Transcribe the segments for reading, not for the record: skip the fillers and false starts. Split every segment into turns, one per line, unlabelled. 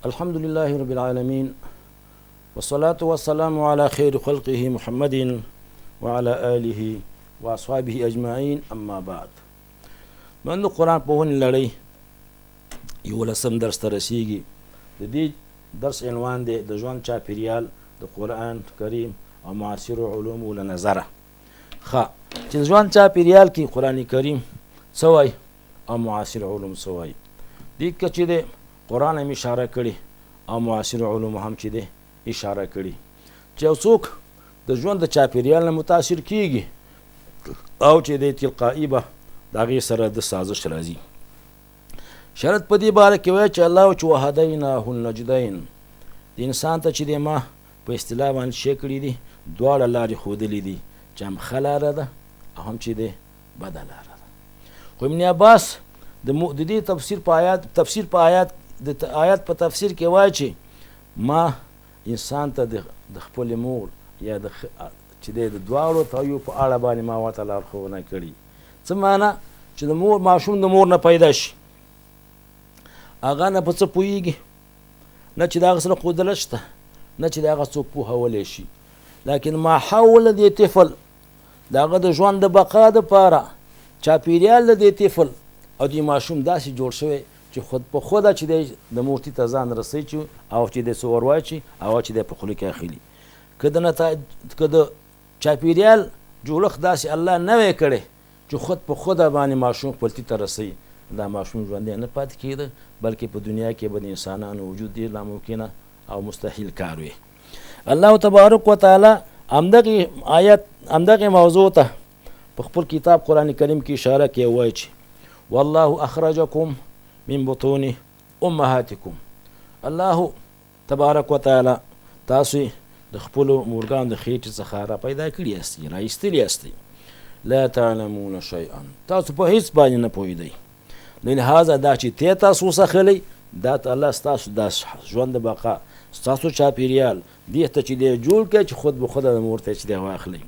الحمد لله رب العالمين والصلاة والسلام على خير خلقه محمد وعلى آله وأصحابه أجمعين أما بعد. من قرآن پوهنې لړۍ یولسم درس ته رسیږي. د دې درس عنوان دی د ژوند چاپیریال د قرآن کریم او معاصرو علومو له نظره. چې ژوند چاپیریال کې قرآن کریم څه وایي او معاصر علوم څه وایي. دې کې چې دی قرآن هم اشاره کړي او معاصر علوم هم چې دی اشاره کړي چې یو څوک د ژوند د چاپیریال نه متاثر کیږي او چې دی تلقائي به د هغې سره د سازش راځي. شرط په دې باره کې وایي چې الله چې وهدیناه النجدین، د انسان ته چې دی ما په اصطلاح باندې شی کړي دي دواړه لارې ښودلې دي چې هم ښه لاره ده او هم چې دی بده لاره ده. خو ابن عباس د دې تفسیر په آیات په تفسیر کې وایي چې ما انسان ته د خپل مور یا د چې دی د دواړو تایو په اړه باندې ما ورته لارښوونه کړي. څه معنا چې د مور ماشوم د مور نه پیدا شي هغه نه په څه پوهېږي، نه چې د هغه سره قدرت شته، نه چې د هغه څوک پوهولی شي، لیکن ما حول دې طفل د هغه د ژوند د بقا دپاره چاپیریال د دې طفل او دې ماشوم داسې جوړ شوی چې خود په خوده چې دی د مورتي ته ځان رسوي چې او چې دی څه ور واچي او چې دی په خوله کې اخلي. که د چاپیریال جوړښت داسې الله نه وی کړی چې خود په خوده باندې ماشوم خپلتي ته رسوي، دا ماشوم ژوندی نه پاتې کېده، بلکې په دنیا کې به د انسانانو وجود ډېر ناممکنه او مستحیل کار وي. الله تبارک وتعالی همدغې موضوع ته په خپل کتاب قرآن کریم کې اشاره کوي، وایي چې والله اخرجکم من بطون امهاتکم، الله تبارک وتعالی تاسو د خپلو مورګانو د خېټې څخه را پیدا کړي یاستئ، را ایستلي یاستئ. لا تعلمون شیئا، تاسو په هیڅ باندې نه پوهېدئ. لهذا دا چې تی تاسو وڅښلی دا الله ستاسو دا ژوند د بقا ستاسو چاپیریال دې ته چې دی جوړ کړی چې خود به خوده د مور ته چې دی واخلئ.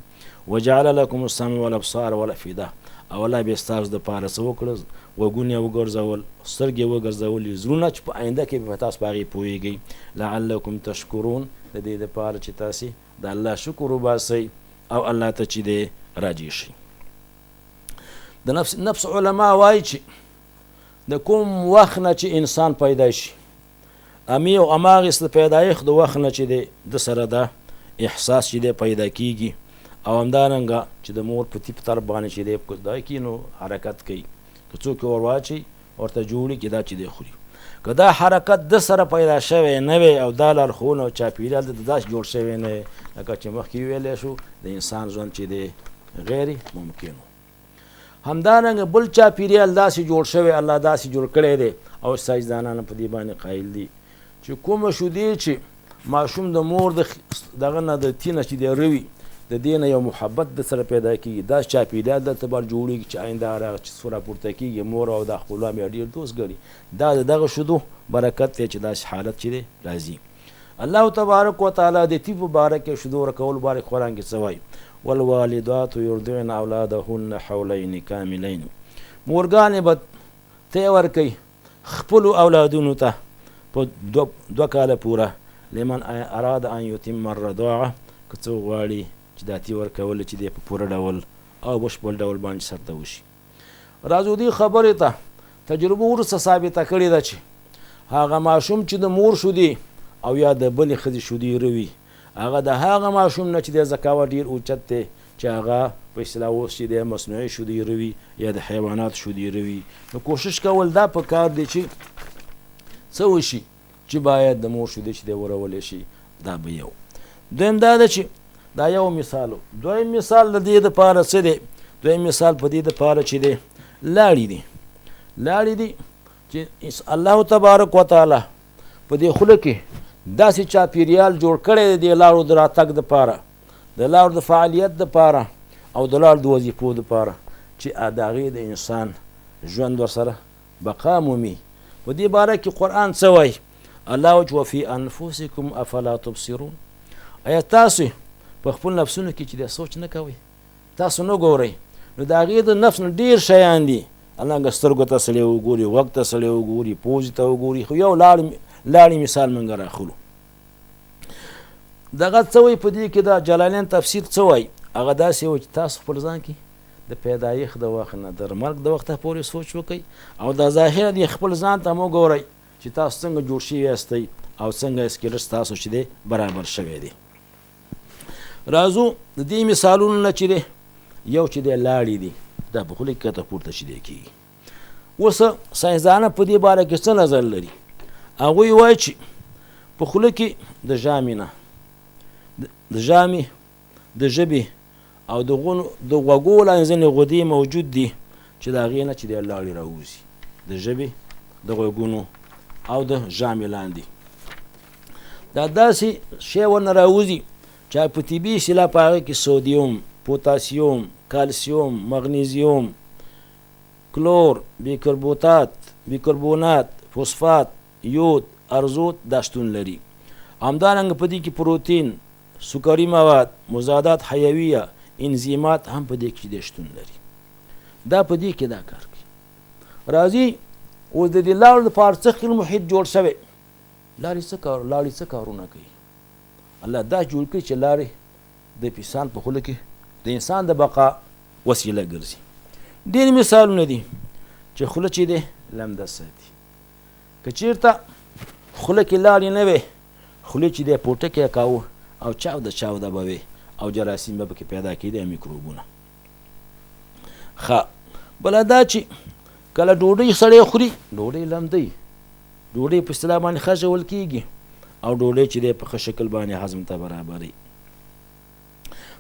وجعل لکم السمع والابصار والافئده، او الله بیا ستاسو دپاره څه وکړل؟ غوږونه وګرځول، سترګې وګرځولې، زړونه چې په آینده کې به تاسو په هغې پوهېږئ. لعلکم تشکرون، د دې دپاره چې تاسې د الله شکر وباسئ او الله ته چې دی راجع شئ. د نفس علما وایي چې د کوم وخت نه چې انسان پیدا شي او هماغسې د پیدایښت د وخت نه چې دی د سره دا احساس چې دی پیدا کیږي او همدارنګه چې د مور په طرف باندې چې دی دا کي نو حرکت کوي، که څوک ور واچي ورته جوړي کې دا چې دی خوري. که دا حرکت د سره پیدا شوی نه وي او دا لارښوونه او چاپیریال د داسې جوړ شوی نه وي لکه چې مخکې ویلی شو د انسان ژوند چې دی غیر ممکن و. همدارنګه بل چاپیریال داسې جوړ شوی الله داسې جوړ کړی دی او ساینسدانان په دې باندې قایل دي چې کومه شیدې چې ماشوم د مور دغه نه د تینه چې دی روي د دې نه یو محبت د سره پیدا کېږي، دا چاپیریال دلته باندې جوړېږي چې آینده هغه چې څه راپورته کېږي مور او د خپلوان بیا ډېر دوست ګڼي. دا د دغه شیدو برکت دی چې داسې حالت چې دی راځي. الله تبارک وتعالی د طب په باره کې شیدو ورکولو باره قرآن کې څه وایي؟ والوالدات یرضعن اولادهن حولین کاملین، مورګانې به تی ورکوي خپلو اولادونو ته په 2 کاله پوره. لمن اراد ان یتم الرضاعه، که څوک غواړي چې دا تی ورکول چې دی په پوره ډول او بشپړ ډول باندې سرته وشي. راځو دې خبرې ته تجربه وروسته ثابته کړې ده چې هغه ماشوم چې د مور شودې او یا د بلې ښځې شودې روي هغه د هغه ماشوم نه چې دی ذکاوت ډېر اوچت دی چې هغه په اصطلاح اوس چې دی مصنوعي شودې روي یا د حیوانات شودې روي. نو کوشش کول دا په کار دی چې څه وشي چې باید د مور شودې چې دی ورولی شي. دا به یو. دویم دا ده چې دا یو مثال و. دویم مثال د دې دپاره څه دی؟ دویم مثال په دې دپاره چې دی لاړې دي چې الله تبارک وتعالی په دې خوله کې داسې چاپیریال جوړ کړی دی د لارو د راتګ دپاره، د لارو د فعالیت دپاره او د لارو د وظیفو دپاره چې د هغې د انسان ژوند ورسره بقا مومي. په دې باره کې قرآن څه وایي؟ الله وایي وفي انفسکم افلا تبصرون، ایا تاسو په خپل نفسونو کې چې د سوچ نه کوئ؟ تاسو نه ګورئ؟ نو د هغې د نفس نه ډېر شیان دي. الله سترګو ته سړی وګوري، غوږ ته سړی وګوري، پوزې ته وګوري، خو یو لاړې مثال موږ راخلو. دغه څه وایي په دې کې د جلالین تفسیر څه وایي؟ هغه داسې وایي چې تاسو خپل ځان کې د پیدایښت د وخت نه تر مرګ د وخته پورې سوچ وکئ او د ظاهره د خپل ځان ته مو ګورئ چې تاسو څنګه جوړ شوي یاستئ او څنګه سکلټ تاسو چې دی برابر شوی دی. راځو د دې مثالونو نه چې دی یو چې دی لاړې دي دا په خوله کې کته پورته چې دی کېږي. اوس ساینسدانه په دې باره کې څه نظر لري؟ هغوی وایي چې په خوله کې د ژامې نه د ژامې د ژبې او د غوږو لاندې ځینې غدې موجود دي چې د هغې نه چې دی لاړې راوځي د ژبې د غوږونو او د ژامې لاندې. دا داسې شی ورنه راوځي چې په طبي اصطلاح په هغې کې سودیوم، پوتاسیوم، کالسیوم، مغنیزیوم، کلور، بیکربونات، فوسفات، یود، ارزوت دا شتون لري. همدارنګه په دې کې پروتین، سکري مواد، مضادات حیویه، انزیمات هم په دې کې د شتون لري. دا په دې کې دا کار کوي. راځي اوس د دې لاړو لپاره څه خپل محیط جوړ شوی. لاړې څه کارونه کوي؟ الله دا جوړ کړي چې لارې د انسان په خوله کې د انسان د بقا وسیله ګرځي. ډېر مثالونه دي چې خوله چې دی لمده ساتي. که چېرته خوله کې لاړې نه وې خولې چې دی پوټکی یې کاوه او چاوده به وې او جراثیم به پکې پیدا کېدی میکروبونه. ښه بله دا چې کله ډوډۍ سړی خوري ډوډۍ لمدی ډوډۍ په اصطلاح باندې ښه ژول کېږي او ډوډۍ چې دی په ښه شکل باندې هضم ته برابري.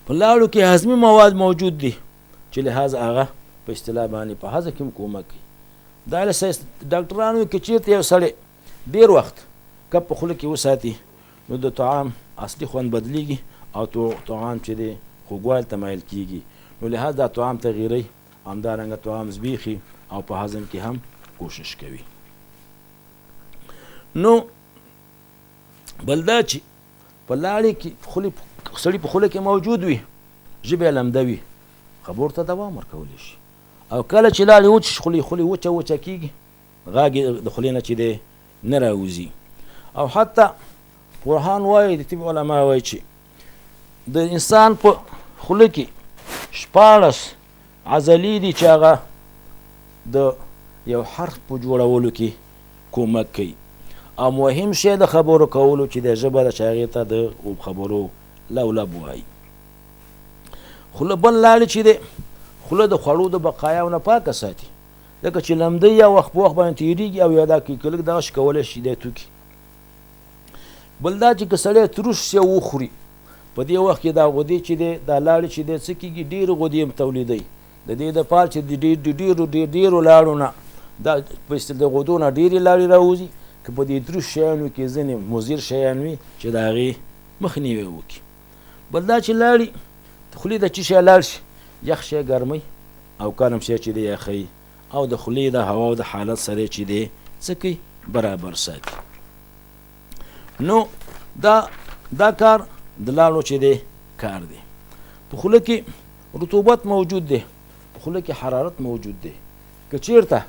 په لاړو کې هضمي مواد موجود دي چې لحاظ هغه په اصطلاح باندې په هضم کې هم کومک کوي. دا ډاکټرانو کې چېرته یو سړی ډېر وخت کب په خوله کې وساتي نو د طعام اصلي خوند بدلیږي او طعام چې دی خوږوالي ته مایل کېږي نو لحاظ دا طعام تغییروي همدارنګه طعام زبېښي او په هضم کې هم کوشش کوي. نو بل دا چې په لاړې کې سړي په خوله کې موجود وي ژبه یې لمده وي خبرو ته دوام ورکولی شي او کله چې لاړې وچ خولې وچه کېږي غاږ د خولې نه چې دی نه راوځي. او حتی پوهان وایي د طب علما وایي چې د انسان په خوله کې 14 عضلې دي چې هغه د یو حرف په جوړولو کې کومک کوي او مهم شی د خبرو کولو چې د ژبه د هغې ته د خبرو لولب وایي. خوله بل لاړې چې دی خوله د خوړو د بقایاو نه پاکه ساتي ځکه چې لمده یا وخت په وخت باندې تېرېږي او یا دا کلک دغه شي کولی شي دی توکي. بل دا چې که سړی تروش شی وخوري په دې وخت کې دا غدې چې دی دا لاړې چې دی څه کېږي ډېرې غدې تولیدوي د دې دپاره چې د ډېرو لاړو نه دا په اصطلاح د غدو نه ډېرې لاړې راوځي که په دې تروش شیانو کې ځینې مضر شیان وي چې د هغې مخنیوی وکړي. بل دا چې لاړې خولې ته چې شی لاړ شي یخ شی ګرمۍ او ګرم شی چې دی یخوي او د خولې د هوا او د حالت سره چې دی څه کوي برابر ساتي. نو دا کار د لاړو چې دی کار دی. په خوله کې رطوبت موجود دی په خوله کې حرارت موجود دی. که چېرته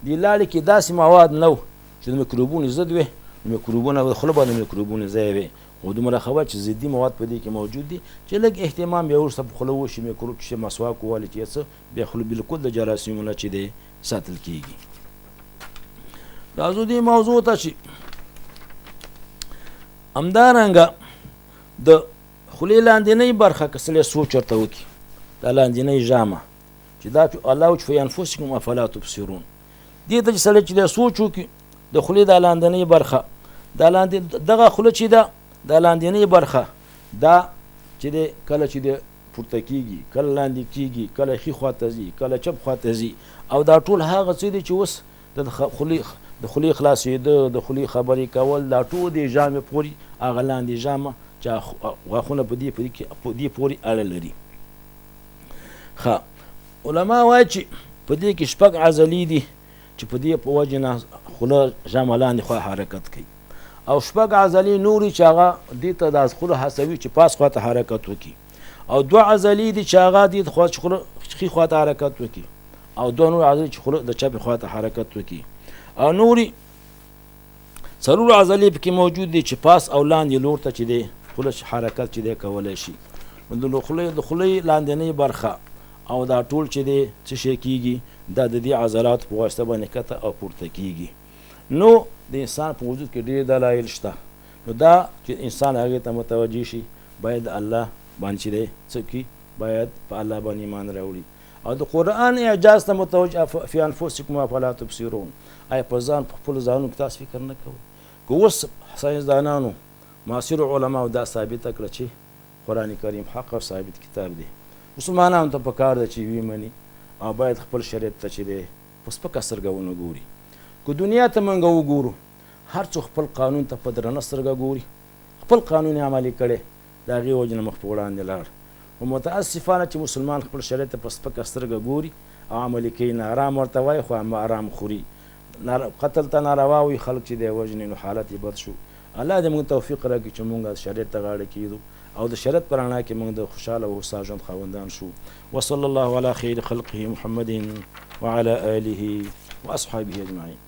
دې لاړې کې داسې مواد نه و چې د میکروبونو ضد وي میکروبونه د خوله باندې میکروبونه ځای وي خو دومره خبر چې ضدي مواد په دې کې موجود دي چې لږ اهتمام بیا وروسته په خوله وشي میکروب چې مسواک ووالي چې څه بیا خوله بلکل د جراثیمو نه چې دی ساتل کېږي. راځو دې موضوع ته چې همدارنګه د خولې لاندنۍ برخه که سړی سوچ ورته وکړي دا لاندنۍ ژامه چې دا الله وایي فی انفسکم افلا تبصرون دې ته چې سړی چې دی سوچ وکړي د خولې دا لاندنۍ برخه دا لاندې دغه خوله چې ده دا لاندنۍ برخه دا چې دی کله چې دی پورته کېږي کله لاندې کېږي کله ښي خواته ځي کله چپ خواته ځي او دا ټول هغه څه دي چې اوس د خولې خلاصېده د خولې خبرې کول دا ټول د ژامې پورې هغه لاندې ژامه چې غاښونه په دې پورې اړه لري. ښه علما وایي چې په دې کې 6 عضلې دي چې په دې په وجې نه خوله ژامه لاندې خوا حرکت کوي او 6 عضلې نورې چې هغه دې ته د خوله هڅوي چې پاس خواته حرکت وکړي او 2 عضلې دي چې هغه دې خوا چې خوله ښي خواته حرکت وکړي او 2 نور عضلې چې خوله د چپې خواته حرکت وکړي او نورې څلور عضلې پکې موجود دي چې پاس او لاندې لور ته چې دی خوله حرکت چې دی کولی شي. نو د خولې لاندنۍ برخه او دا ټول چې دی څه شی کېږي دا د دې عضلاتو په واسطه باندې کته او پورته کېږي. نو د انسان په وجود کې ډېر دلایل شته. نو دا چې انسان هغې ته متوجه شي باید د الله باندې چې دی څه کړي باید په الله باندې ایمان راوړي او د قرآن اعجاز ته متوجه فی انفسکم افلا تبصرون. آیا په ځان په خپلو ځانونو کې تاسو فکر نه کوئ؟ که اوس ساینسدانانو معاصرو علماو دا ثابته کړه چې قرآن کریم حق او ثابت کتاب دی، مسلمانانو ته پکار ده چې وی مني او باید خپل شریعت ته چې دی په سپکه سترګه ونه ګوري. که دنیا ته موږ وګورو هر څوک خپل قانون ته په درنه سترګه ګوري، خپل قانون یې عملي کړی د هغې وجې نه مخ په وړاندې لاړ. خو متاسفانه چې مسلمان خپل شریعت ته په سپکه سترګه ګوري او عملي کوي، نه ارام ورته وایي خو ارام خوري، قتل ته ناروا وي خلک چې دی وژني، نو حالت یې بد شو. الله دې موږ توفیق راکړي چې موږ شریعت ته غاړه کېږدو او د شریعت په رڼا کې موږ د خوشحاله او هوسا ژوند خاوندان شو. وصلی الله علی خیر خلقه محمد وعلى آله واصحابه اجمعین.